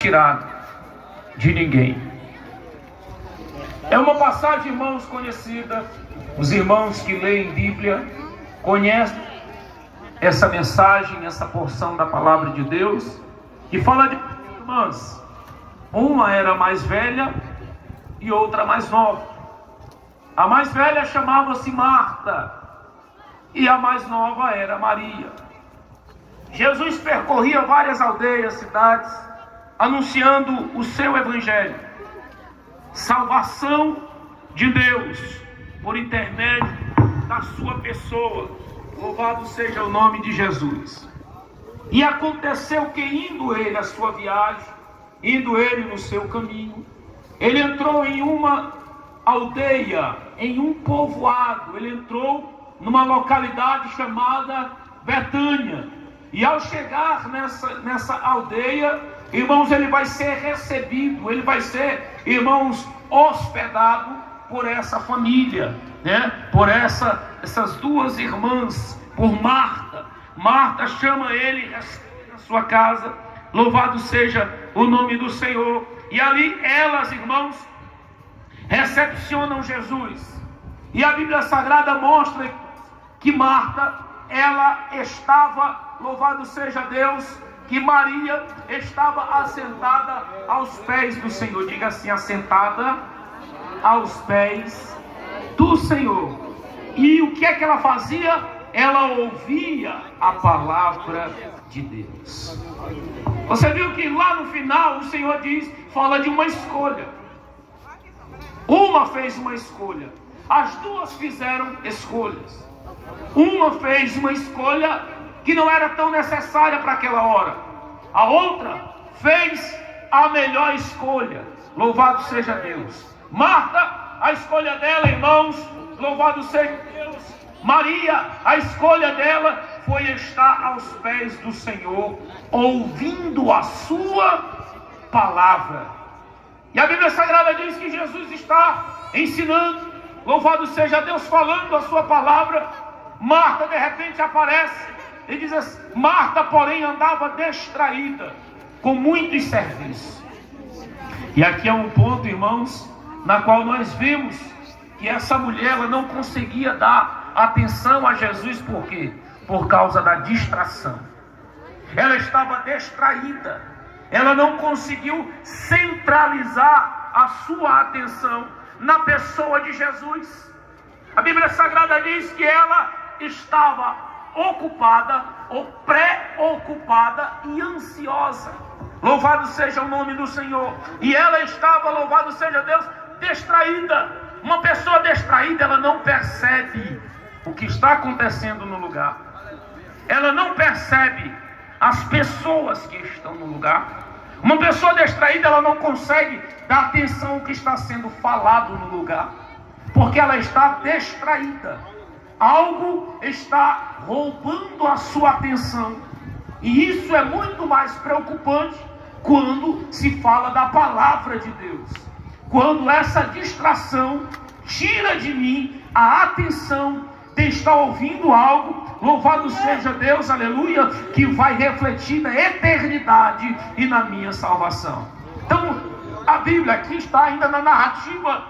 tirado de ninguém. É uma passagem, irmãos, conhecida. Os irmãos que leem Bíblia conhecem essa mensagem, essa porção da palavra de Deus, que fala de irmãs. Uma era mais velha e outra mais nova. A mais velha chamava-se Marta e a mais nova era Maria. Jesus percorria várias aldeias, cidades, anunciando o seu evangelho. Salvação de Deus por intermédio da sua pessoa. Louvado seja o nome de Jesus. E aconteceu que, indo ele a sua viagem, indo ele no seu caminho, ele entrou em uma aldeia, em um povoado. Ele entrou numa localidade chamada Betânia. E ao chegar nessa aldeia, irmãos, ele vai ser recebido, ele vai ser, irmãos, hospedado por essa família, né? Por essas duas irmãs, por Marta. Marta chama ele na sua casa, louvado seja o nome do Senhor. E ali elas, irmãos, recepcionam Jesus. E a Bíblia Sagrada mostra que Marta, ela estava, louvado seja Deus, que Maria estava assentada aos pés do Senhor. Diga assim: assentada aos pés do Senhor. E o que é que ela fazia? Ela ouvia a palavra de Deus. Você viu que lá no final o Senhor fala de uma escolha. Uma fez uma escolha. As duas fizeram escolhas. Uma fez uma escolha que não era tão necessária para aquela hora. A outra fez a melhor escolha. Louvado seja Deus. Marta, a escolha dela, irmãos, louvado seja Deus. Maria, a escolha dela foi estar aos pés do Senhor, ouvindo a sua palavra. E a Bíblia Sagrada diz que Jesus está ensinando, louvado seja Deus, falando a sua palavra. Marta de repente aparece e diz assim: Marta, porém, andava distraída com muitos serviços. E aqui é um ponto, irmãos, na qual nós vimos que essa mulher, ela não conseguia dar atenção a Jesus. Por quê? Por causa da distração. Ela estava distraída. Ela não conseguiu centralizar a sua atenção na pessoa de Jesus. A Bíblia Sagrada diz que ela estava ocupada ou preocupada e ansiosa. Louvado seja o nome do Senhor. E ela estava, louvado seja Deus, distraída. Uma pessoa distraída, ela não percebe o que está acontecendo no lugar. Ela não percebe as pessoas que estão no lugar. Uma pessoa distraída, ela não consegue dar atenção ao que está sendo falado no lugar, porque ela está distraída. Algo está roubando a sua atenção. E isso é muito mais preocupante quando se fala da palavra de Deus. Quando essa distração tira de mim a atenção de estar ouvindo algo, louvado seja Deus, aleluia, que vai refletir na eternidade e na minha salvação. Então, a Bíblia aqui está ainda na narrativa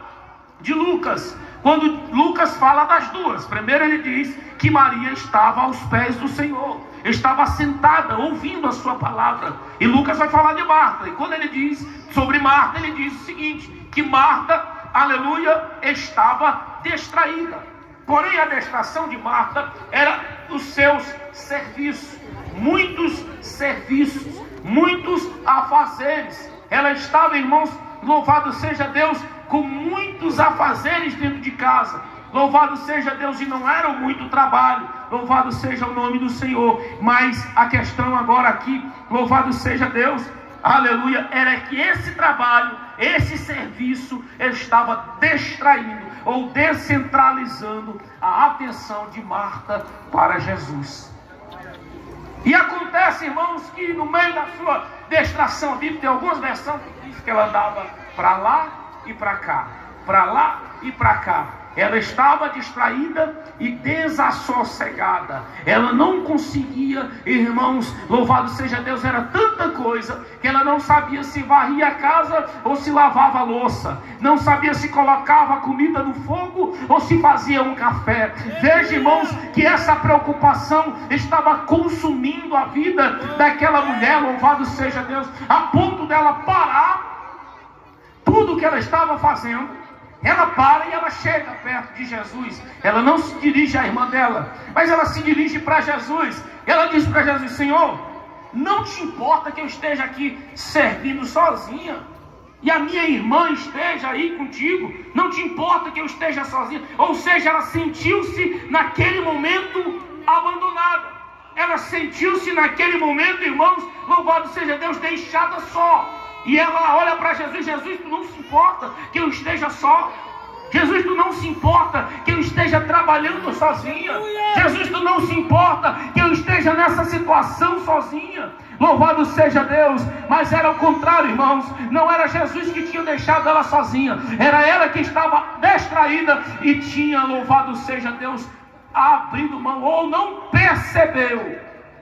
de Lucas, quando Lucas fala das duas. Primeiro ele diz que Maria estava aos pés do Senhor, estava sentada, ouvindo a sua palavra. E Lucas vai falar de Marta. E quando ele diz sobre Marta, ele diz o seguinte: que Marta, aleluia, estava distraída. Porém, a distração de Marta era os seus serviços. Muitos serviços, muitos afazeres. Ela estava, irmãos, louvado seja Deus, com muitos afazeres dentro de casa. Louvado seja Deus, e não era muito trabalho. Louvado seja o nome do Senhor. Mas a questão agora aqui, louvado seja Deus, aleluia, era que esse trabalho, esse serviço estava distraindo ou descentralizando a atenção de Marta para Jesus. E acontece, irmãos, que no meio da sua distração, a Bíblia tem algumas versões que diz que ela andava para lá e para cá, para lá e para cá. Ela estava distraída e desassossegada. Ela não conseguia, irmãos, louvado seja Deus, era tanta coisa que ela não sabia se varria a casa ou se lavava a louça. Não sabia se colocava a comida no fogo ou se fazia um café. Veja, irmãos, que essa preocupação estava consumindo a vida daquela mulher, louvado seja Deus, a ponto dela parar tudo que ela estava fazendo. Ela para e ela chega perto de Jesus. Ela não se dirige à irmã dela, mas ela se dirige para Jesus. Ela diz para Jesus: Senhor, não te importa que eu esteja aqui servindo sozinha e a minha irmã esteja aí contigo? Não te importa que eu esteja sozinha? Ou seja, ela sentiu-se naquele momento abandonada. Ela sentiu-se naquele momento, irmãos, louvado seja Deus, deixada só. E ela olha para Jesus: Jesus, tu não se importa que eu esteja só? Jesus, tu não se importa que eu esteja trabalhando sozinha? Jesus, tu não se importa que eu esteja nessa situação sozinha? Louvado seja Deus. Mas era o contrário, irmãos. Não era Jesus que tinha deixado ela sozinha, era ela que estava distraída e tinha, louvado seja Deus, abrindo mão, ou não percebeu,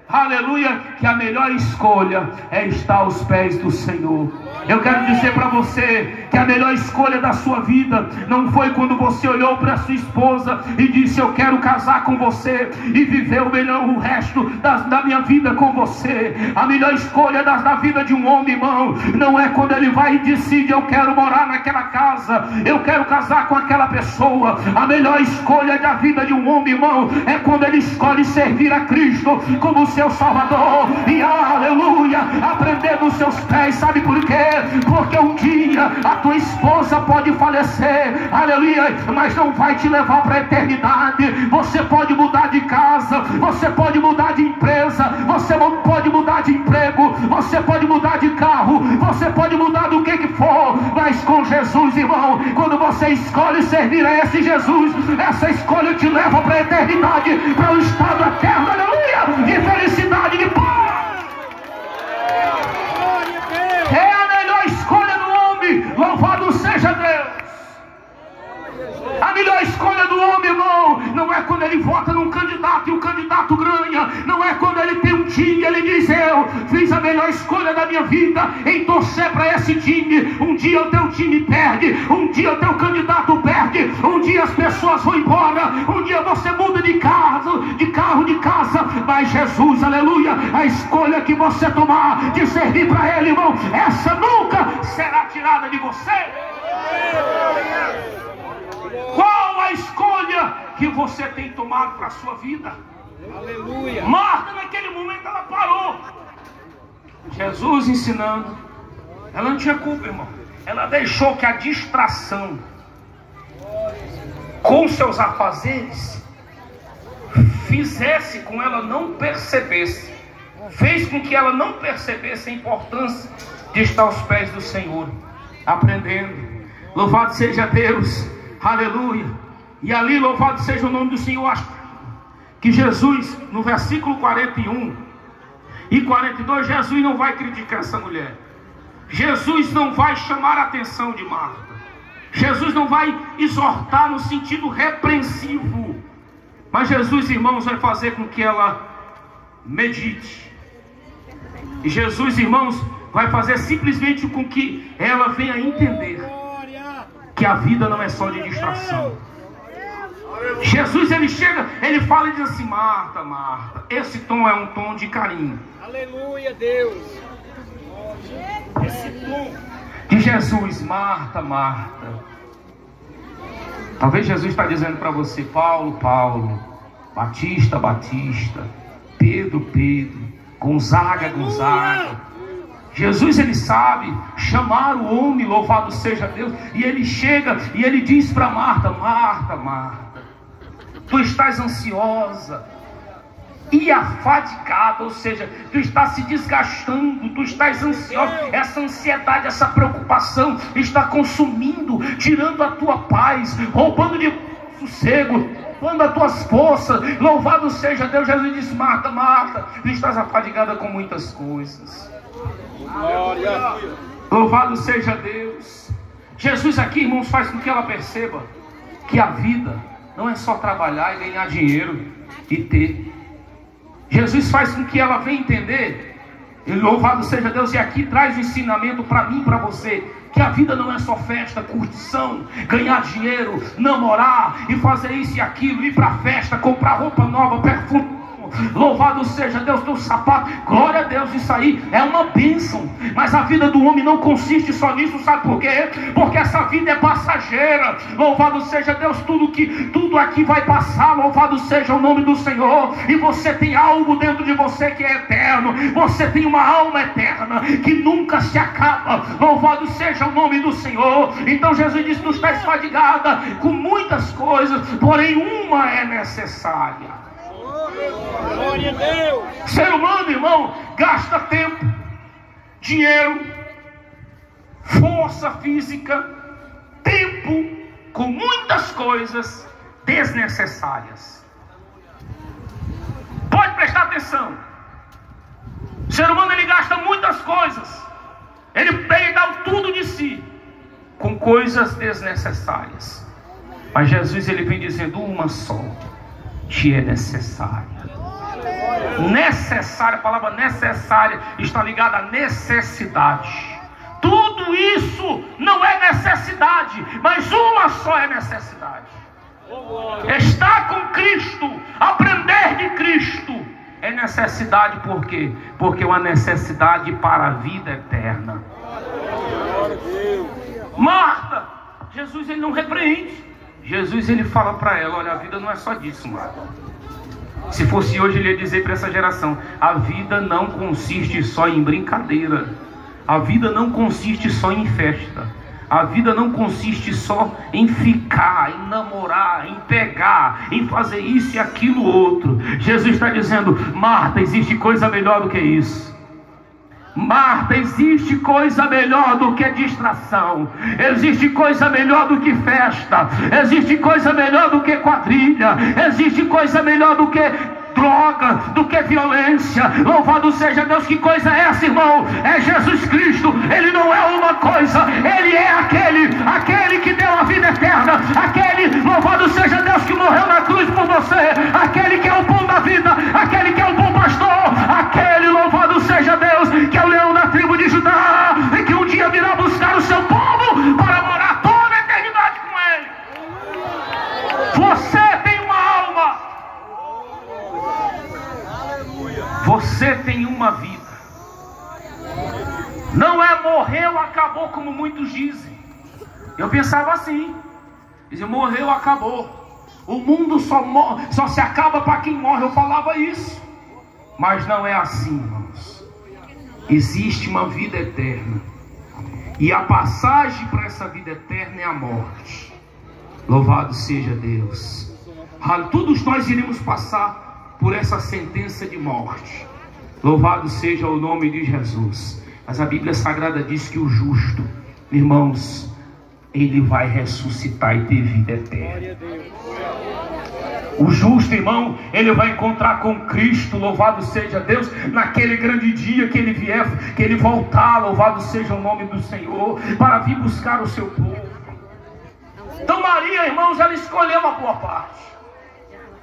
aleluia, que a melhor escolha é estar aos pés do Senhor. Eu quero dizer para você que a melhor escolha da sua vida não foi quando você olhou para sua esposa e disse: eu quero casar com você e viver o resto da minha vida com você. A melhor escolha da vida de um homem, irmão, não é quando ele vai e decide: eu quero morar naquela casa, eu quero casar com aquela pessoa. A melhor escolha da vida de um homem, irmão, é quando ele escolhe servir a Cristo como seu Salvador e, aleluia, aprender dos seus pés. Sabe por quê? Porque um dia a tua esposa pode falecer, aleluia, mas não vai te levar para a eternidade. Você pode mudar de casa, você pode mudar de empresa, você pode mudar de emprego, você pode mudar de carro, você pode mudar do que for, mas com Jesus, irmão, quando você escolhe servir a esse Jesus, essa escolha te leva para a eternidade, para o estado eterno, aleluia, de felicidade, de paz. É a melhor escolha do homem, louvado seja Deus. A melhor escolha do homem, irmão, não é quando ele vota num candidato e o candidato ganha. Não é quando ele tem um time e ele diz: eu fiz a melhor escolha da minha vida em torcer para esse time. Um dia o teu time perde, um dia o teu candidato perde, um dia as pessoas vão embora, um dia você muda de carro, de casa. Mas Jesus, aleluia, a escolha que você tomar de servir para ele, irmão, essa nunca será tirada de você. Qual a escolha que você tem tomado para a sua vida? Aleluia. Marta, naquele momento, ela parou. Jesus ensinando. Ela não tinha culpa, irmão. Ela deixou que a distração com seus afazeres fizesse com ela não percebesse, fez com que ela não percebesse a importância de estar aos pés do Senhor, aprendendo. Louvado seja Deus. Aleluia. E ali, louvado seja o nome do Senhor. Acho que Jesus, no versículo 41 e 42, Jesus não vai criticar essa mulher. Jesus não vai chamar a atenção de Marta. Jesus não vai exortar no sentido repreensivo. Mas Jesus, irmãos, vai fazer com que ela medite. E Jesus, irmãos, vai fazer simplesmente com que ela venha entender que a vida não é só de distração. Jesus, ele chega, ele fala e diz assim: Marta, Marta. Esse tom é um tom de carinho. Aleluia, Deus. Esse tom de Jesus: Marta, Marta. Talvez Jesus está dizendo para você: Paulo, Paulo, Batista, Batista, Pedro, Pedro, Gonzaga, Gonzaga. Jesus, ele sabe chamar o homem, louvado seja Deus. E ele chega e ele diz para Marta: Marta, Marta, tu estás ansiosa e afadigada, ou seja, tu estás se desgastando, tu estás ansiosa. Essa ansiedade, essa preocupação está consumindo, tirando a tua paz, roubando de sossego, roubando as tuas forças. Louvado seja Deus. Jesus diz: Marta, Marta, tu estás afadigada com muitas coisas. Glória. Louvado seja Deus. Jesus aqui, irmãos, faz com que ela perceba que a vida não é só trabalhar e ganhar dinheiro e ter. Jesus faz com que ela venha entender, e louvado seja Deus, e aqui traz o ensinamento para mim e para você, que a vida não é só festa, curtição, ganhar dinheiro, namorar e fazer isso e aquilo, ir para a festa, comprar roupa nova, perfume. Louvado seja Deus, teu sapato, glória a Deus, isso aí é uma bênção. Mas a vida do homem não consiste só nisso, sabe por quê? Porque essa vida é passageira. Louvado seja Deus, tudo aqui vai passar. Louvado seja o nome do Senhor. E você tem algo dentro de você que é eterno. Você tem uma alma eterna que nunca se acaba. Louvado seja o nome do Senhor. Então Jesus disse: não está esfadigada com muitas coisas, porém uma é necessária. Glória a Deus. Ser humano, irmão, gasta tempo, dinheiro, força física, tempo com muitas coisas desnecessárias. Pode prestar atenção. O ser humano, ele gasta muitas coisas, ele dá tudo de si com coisas desnecessárias. Mas Jesus, ele vem dizendo: uma só te é necessária. Necessária, a palavra necessária está ligada à necessidade. Tudo isso não é necessidade, mas uma só é necessidade. Estar com Cristo, aprender de Cristo é necessidade. Por quê? Porque é uma necessidade para a vida eterna. Marta, Jesus, ele não repreende. Jesus, ele fala para ela: olha, a vida não é só disso, Marta. Se fosse hoje, ele ia dizer para essa geração: a vida não consiste só em brincadeira, a vida não consiste só em festa, a vida não consiste só em ficar, em namorar, em pegar, em fazer isso e aquilo outro. Jesus está dizendo: Marta, existe coisa melhor do que isso. Marta, existe coisa melhor do que distração, existe coisa melhor do que festa, existe coisa melhor do que quadrilha, existe coisa melhor do que droga, do que violência. Louvado seja Deus. Que coisa é essa, irmão? É Jesus Cristo. Ele não é uma coisa, ele é aquele que deu a vida eterna, aquele, louvado seja Deus, que morreu na cruz por você, aquele que é o pão da vida, aquele que é o bom pastor, aquele, louvado seja Deus, que é o leão da tribo de Judá, e que um dia virá buscar o seu povo para morar toda a eternidade com ele. Você tem uma alma, você tem uma vida. Não é morreu, acabou, como muitos dizem. Eu pensava assim: dizia, morreu, acabou. O mundo só se acaba para quem morre. Eu falava isso. Mas não é assim, irmãos. Existe uma vida eterna, e a passagem para essa vida eterna é a morte. Louvado seja Deus. Todos nós iremos passar por essa sentença de morte. Louvado seja o nome de Jesus. Mas a Bíblia Sagrada diz que o justo, irmãos, ele vai ressuscitar e ter vida eterna. O justo, irmão, ele vai encontrar com Cristo, louvado seja Deus, naquele grande dia que ele vier, que ele voltar, louvado seja o nome do Senhor, para vir buscar o seu povo. Então Maria, irmãos, ela escolheu a boa parte.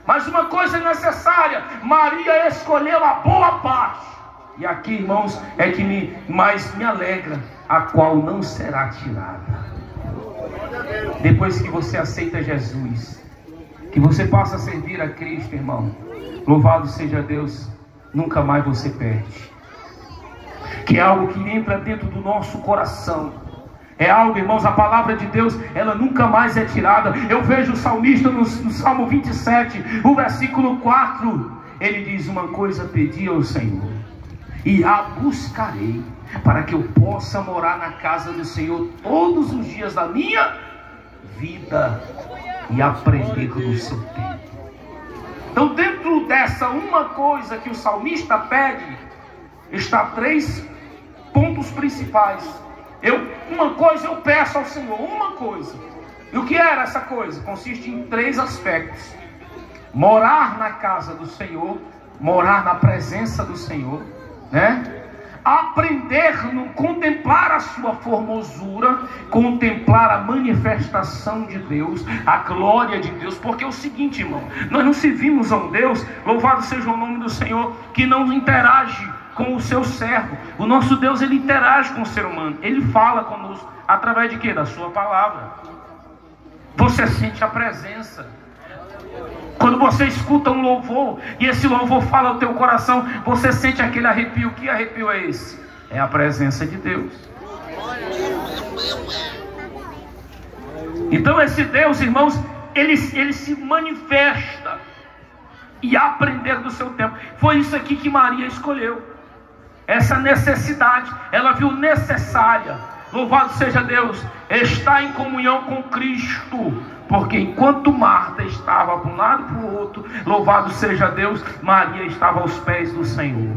Mas uma coisa é necessária: Maria escolheu a boa parte. E aqui, irmãos, é que mais me alegra, a qual não será tirada. Depois que você aceita Jesus, que você passa a servir a Cristo, irmão, louvado seja Deus, nunca mais você perde. Que é algo que entra dentro do nosso coração. É algo, irmãos, a palavra de Deus, ela nunca mais é tirada. Eu vejo o salmista no Salmo 27, o versículo 4. Ele diz: uma coisa pedi ao Senhor, e a buscarei, para que eu possa morar na casa do Senhor todos os dias da minha vida, e aprender no seu tempo. Então, dentro dessa uma coisa que o salmista pede, está 3 pontos principais. Uma coisa eu peço ao Senhor, uma coisa. E o que era essa coisa? Consiste em 3 aspectos: morar na casa do Senhor, morar na presença do Senhor, né? aprender, contemplar a sua formosura, contemplar a manifestação de Deus, a glória de Deus. Porque é o seguinte, irmão, nós não servimos a um Deus, louvado seja o nome do Senhor, que não interage com o seu servo. O nosso Deus, ele interage com o ser humano, ele fala conosco, através de quê? Da sua palavra. Você sente a presença. Quando você escuta um louvor, e esse louvor fala ao teu coração, você sente aquele arrepio. Que arrepio é esse? É a presença de Deus. Então esse Deus, irmãos, ele se manifesta. E aprender do seu tempo. Foi isso aqui que Maria escolheu. Essa necessidade, ela viu necessária. Louvado seja Deus, estar em comunhão com Cristo. Porque enquanto Marta estava para um lado e para o outro, louvado seja Deus, Maria estava aos pés do Senhor.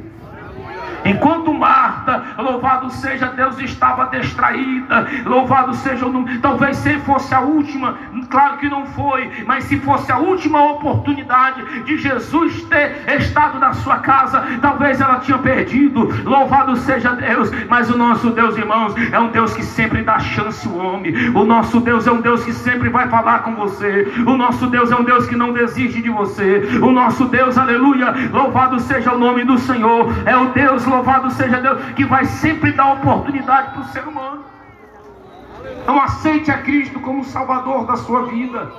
Enquanto Marta, louvado seja Deus, estava distraída, louvado seja o nome. Talvez se fosse a última, claro que não foi, mas se fosse a última oportunidade de Jesus ter estado na sua casa, talvez ela tinha perdido. Louvado seja Deus. Mas o nosso Deus, irmãos, é um Deus que sempre dá chance ao homem. O nosso Deus é um Deus que sempre vai falar com você. O nosso Deus é um Deus que não desiste de você. O nosso Deus, aleluia, louvado seja o nome do Senhor, é o Deus, louvado seja Deus, que vai sempre dar oportunidade para o ser humano. Então aceite a Cristo como Salvador da sua vida.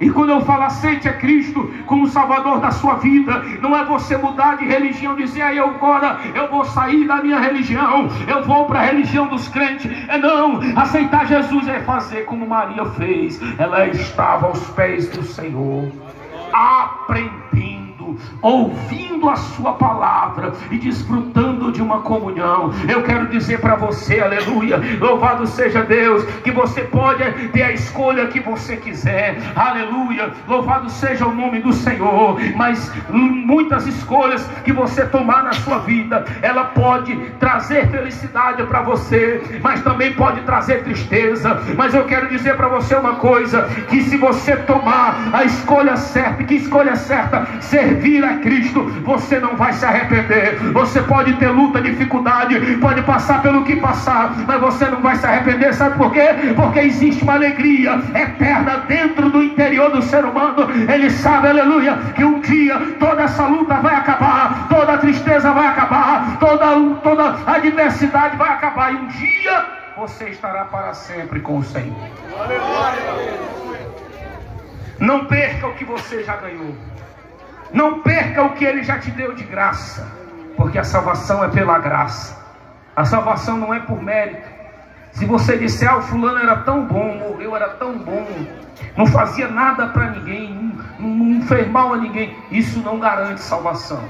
E quando eu falo aceite a Cristo como Salvador da sua vida, não é você mudar de religião, dizer aí agora eu vou sair da minha religião, eu vou para a religião dos crentes. Não, aceitar Jesus é fazer como Maria fez. Ela estava aos pés do Senhor, aprendendo, ouvindo a sua palavra e desfrutando de uma comunhão. Eu quero dizer para você, aleluia, louvado seja Deus, que você pode ter a escolha que você quiser, aleluia, louvado seja o nome do Senhor. Mas muitas escolhas que você tomar na sua vida, ela pode trazer felicidade para você, mas também pode trazer tristeza. Mas eu quero dizer para você uma coisa, que se você tomar a escolha certa, que escolha certa, servir a Cristo, você não vai se arrepender. Você pode ter luta, dificuldade, pode passar pelo que passar, mas você não vai se arrepender. Sabe por quê? Porque existe uma alegria eterna dentro do interior do ser humano. Ele sabe, aleluia, que um dia toda essa luta vai acabar, toda a tristeza vai acabar, toda a adversidade vai acabar, e um dia você estará para sempre com o Senhor. Não perca o que você já ganhou. Não perca o que Ele já te deu de graça. Porque a salvação é pela graça. A salvação não é por mérito. Se você disser, o fulano era tão bom, morreu, era tão bom, não fazia nada para ninguém, não fez mal a ninguém, isso não garante salvação.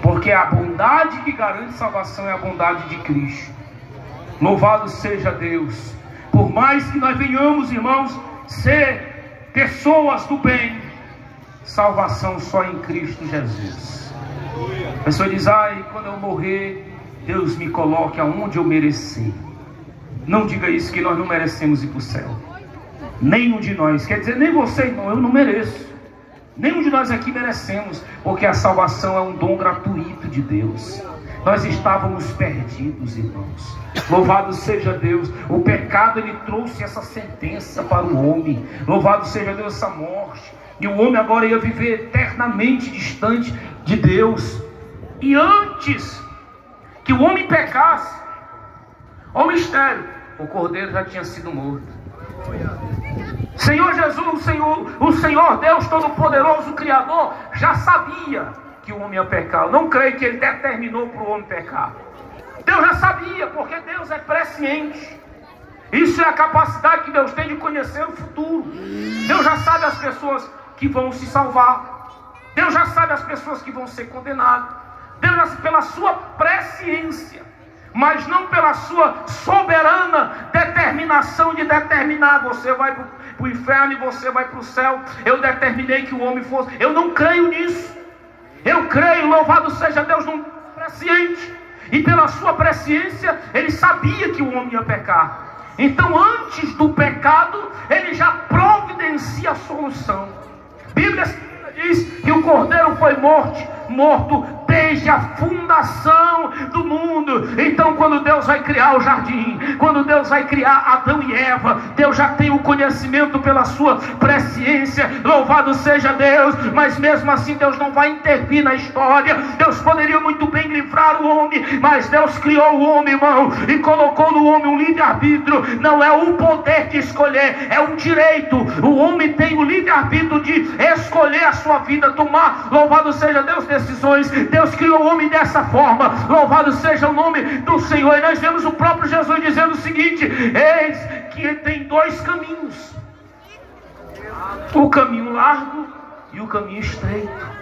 Porque a bondade que garante salvação é a bondade de Cristo. Louvado seja Deus. Por mais que nós venhamos, irmãos, ser pessoas do bem, salvação só em Cristo Jesus. A pessoa diz, quando eu morrer, Deus me coloque aonde eu merecer. Não diga isso, que nós não merecemos ir para o céu. Nenhum de nós, quer dizer, nem você, irmão, eu não mereço. Nenhum de nós aqui merecemos, porque a salvação é um dom gratuito de Deus. Nós estávamos perdidos, irmãos. Louvado seja Deus. O pecado, ele trouxe essa sentença para o homem. Louvado seja Deus, essa morte. E o homem agora ia viver eternamente distante de Deus. E antes que o homem pecasse, olha o mistério, o cordeiro já tinha sido morto. Senhor Jesus, o Senhor Deus Todo-Poderoso, Criador, já sabia que o homem ia pecar. Eu não creio que Ele determinou para o homem pecar. Deus já sabia, porque Deus é presciente. Isso é a capacidade que Deus tem de conhecer o futuro. Deus já sabe as pessoas que vão se salvar. Deus já sabe as pessoas que vão ser condenadas. Deus já sabe pela sua presciência, mas não pela sua soberana determinação de determinar, você vai para o inferno e você vai para o céu. Eu determinei que o homem fosse. Eu não creio nisso. Eu creio, louvado seja Deus, num presciente. E pela sua presciência, Ele sabia que o homem ia pecar. Então antes do pecado, Ele já providencia a solução. A Bíblia diz que o cordeiro foi morto desde a fundação do mundo. Então, quando Deus vai criar o jardim, quando Deus vai criar Adão e Eva, Deus já tem o conhecimento pela sua presciência. Louvado seja Deus. Mas mesmo assim Deus não vai intervir na história. Deus poderia muito bem livrar o homem, mas Deus criou o homem, irmão, e colocou no homem um livre-arbítrio. Não é o poder de escolher, é um direito. O homem tem o livre-arbítrio de escolher a sua vida, tomar, louvado seja Deus, decisões. Deus criou o homem dessa forma. Louvado seja o nome do Senhor. E nós vemos o próprio Jesus dizendo o seguinte: eis que tem dois caminhos, o caminho largo e o caminho estreito.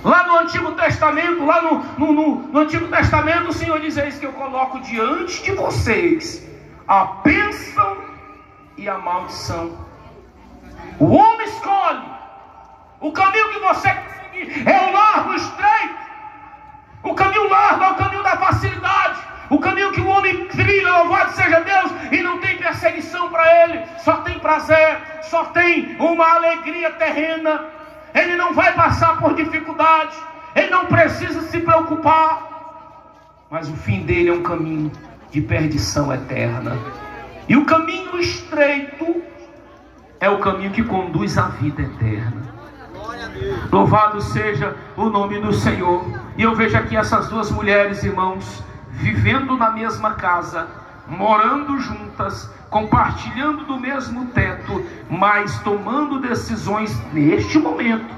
Lá no Antigo Testamento, lá no Antigo Testamento, o Senhor diz: eis que eu coloco diante de vocês a bênção e a maldição. O homem escolhe. O caminho que você quer seguir é o largo, o estreito. O caminho largo é o caminho da facilidade. O caminho que o homem trilha, louvado seja Deus, e não tem perseguição para ele. Só tem prazer, só tem uma alegria terrena. Ele não vai passar por dificuldade. Ele não precisa se preocupar. Mas o fim dele é um caminho de perdição eterna. E o caminho estreito é o caminho que conduz à vida eterna. Louvado seja o nome do Senhor. E eu vejo aqui essas duas mulheres, irmãos, vivendo na mesma casa, morando juntas, compartilhando do mesmo teto, mas tomando decisões neste momento,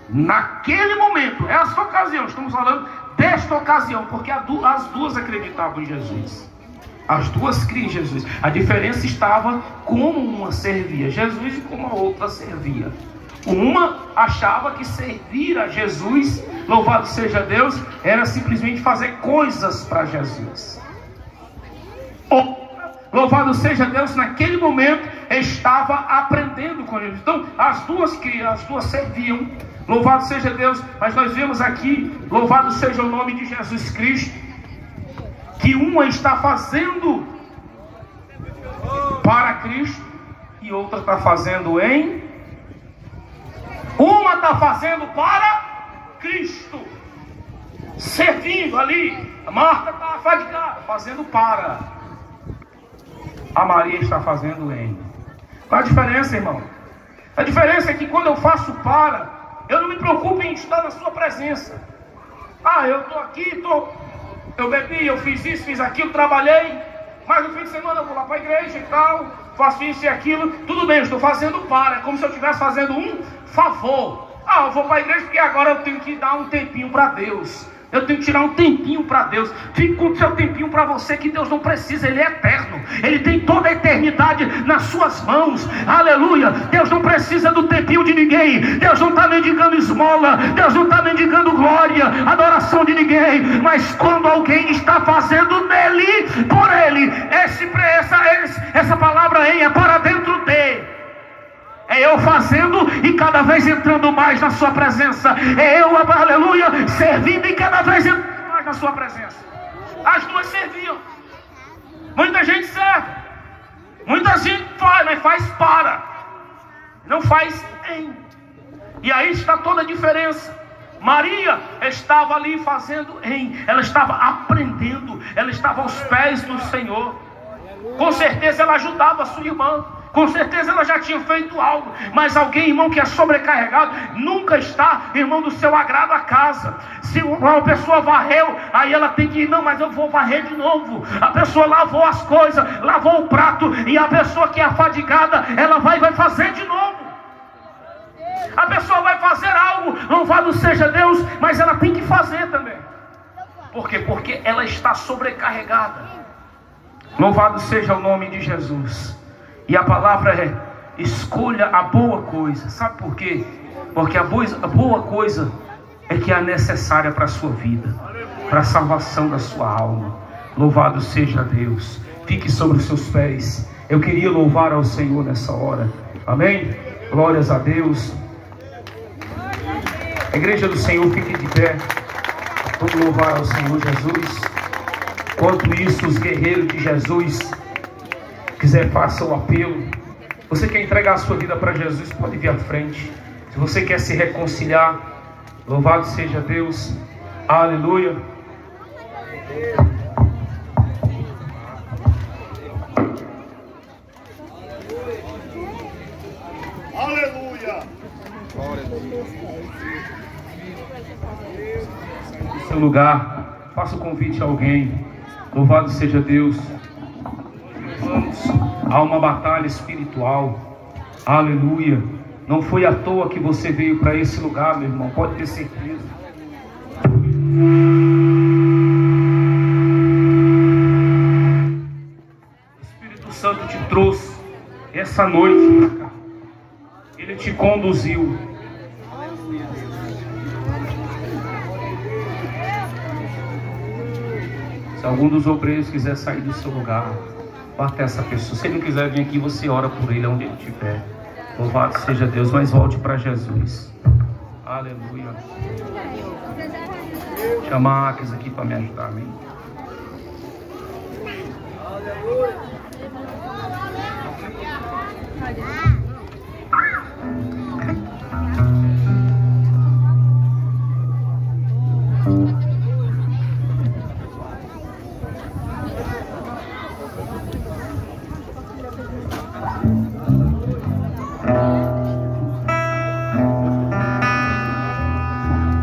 naquele momento. Essa ocasião, estamos falando desta ocasião, porque as duas acreditavam em Jesus. As duas criam em Jesus. A diferença estava como uma servia Jesus e como a outra servia. Uma achava que servir a Jesus, louvado seja Deus, era simplesmente fazer coisas para Jesus. Outra, louvado seja Deus, naquele momento estava aprendendo com Jesus. Então as duas serviam, louvado seja Deus. Mas nós vemos aqui, louvado seja o nome de Jesus Cristo, que uma está fazendo para Cristo e outra está fazendo em... Uma está fazendo para Cristo, servindo ali. A Marta está afadigada, fazendo para. A Maria está fazendo em. Qual a diferença, irmão? A diferença é que quando eu faço para, eu não me preocupo em estar na sua presença. Eu estou aqui, eu bebi, eu fiz isso, fiz aquilo, trabalhei, mas no fim de semana eu vou lá para a igreja e tal, faço isso e aquilo. Tudo bem, eu estou fazendo para, é como se eu estivesse fazendo um favor. Eu vou para a igreja porque agora eu tenho que dar um tempinho para Deus. Eu tenho que tirar um tempinho para Deus. Fique com o seu tempinho para você, que Deus não precisa, Ele é eterno. Ele tem toda a eternidade nas suas mãos. Aleluia. Deus não precisa do tempinho de ninguém. Deus não está mendigando esmola. Deus não está mendigando glória, adoração de ninguém. Mas quando alguém está fazendo dele, por ele, essa palavra é para dentro dele. É eu fazendo e cada vez entrando mais na sua presença. É eu, aleluia, servindo e cada vez entrando mais na sua presença. As duas serviam. Muita gente serve. Muita gente faz, mas faz para. Não faz em. E aí está toda a diferença. Maria estava ali fazendo em. Ela estava aprendendo. Ela estava aos pés do Senhor. Com certeza ela ajudava a sua irmã. Com certeza ela já tinha feito algo. Mas alguém, irmão, que é sobrecarregado, nunca está, irmão, do seu agrado a casa. Se uma pessoa varreu, aí ela tem que ir, não, mas eu vou varrer de novo. A pessoa lavou as coisas, lavou o prato, e a pessoa que é afadigada, ela vai fazer de novo. A pessoa vai fazer algo, louvado seja Deus, mas ela tem que fazer também. Por quê? Porque ela está sobrecarregada. Louvado seja o nome de Jesus. E a palavra é: escolha a boa coisa. Sabe por quê? Porque a boa coisa é que é necessária para a sua vida, para a salvação da sua alma. Louvado seja Deus. Fique sobre os seus pés. Eu queria louvar ao Senhor nessa hora. Amém? Glórias a Deus. A igreja do Senhor, fique de pé. Vamos louvar ao Senhor Jesus. Enquanto isso, os guerreiros de Jesus quiser, faça o apelo. Você quer entregar a sua vida para Jesus, pode vir à frente. Se você quer se reconciliar, louvado seja Deus. Aleluia. Aleluia. No seu lugar, faça o convite a alguém. Louvado seja Deus. Vamos, há uma batalha espiritual. Aleluia. Não foi à toa que você veio para esse lugar, meu irmão. Pode ter certeza. O Espírito Santo te trouxe essa noite para cá. Ele te conduziu. Se algum dos obreiros quiser sair do seu lugar, bata essa pessoa. Se ele não quiser vir aqui, você ora por ele onde ele estiver. Louvado seja Deus, mas volte para Jesus. Aleluia. Chama a Aques aqui para me ajudar, amém?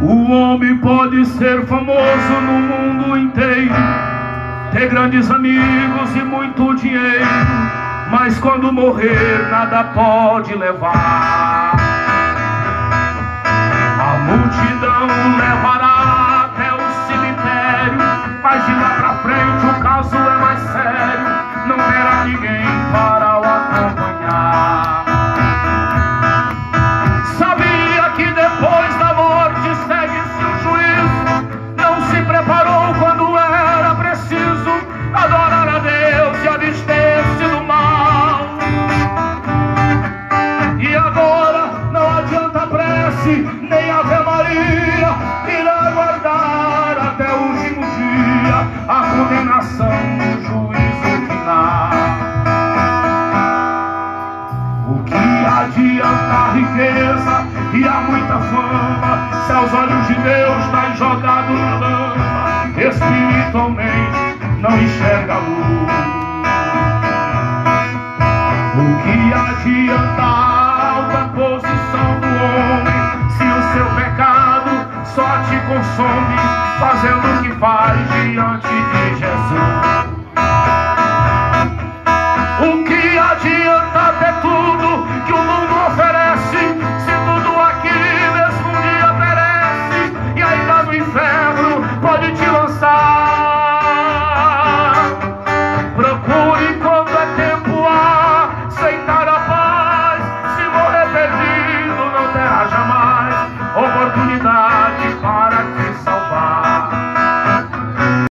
O homem pode ser famoso no mundo inteiro, ter grandes amigos e muito dinheiro, mas quando morrer nada pode levar. A multidão levará até o cemitério, mas de lá pra frente o caso é mais sério, não terá ninguém para o acompanhar. Sabia que depois da morte segue-se o juízo, não se preparou quando era preciso adorar a Deus e abster-se do mal. E agora não adianta prece, nem Ave Maria, irá guardar até o último dia a condenação do juízo final. O que adianta a riqueza e há muita fama, se aos olhos de Deus está jogado na lama, espiritualmente não enxerga a luz. O que adianta a alta posição do homem, se o seu pecado só te consome, fazendo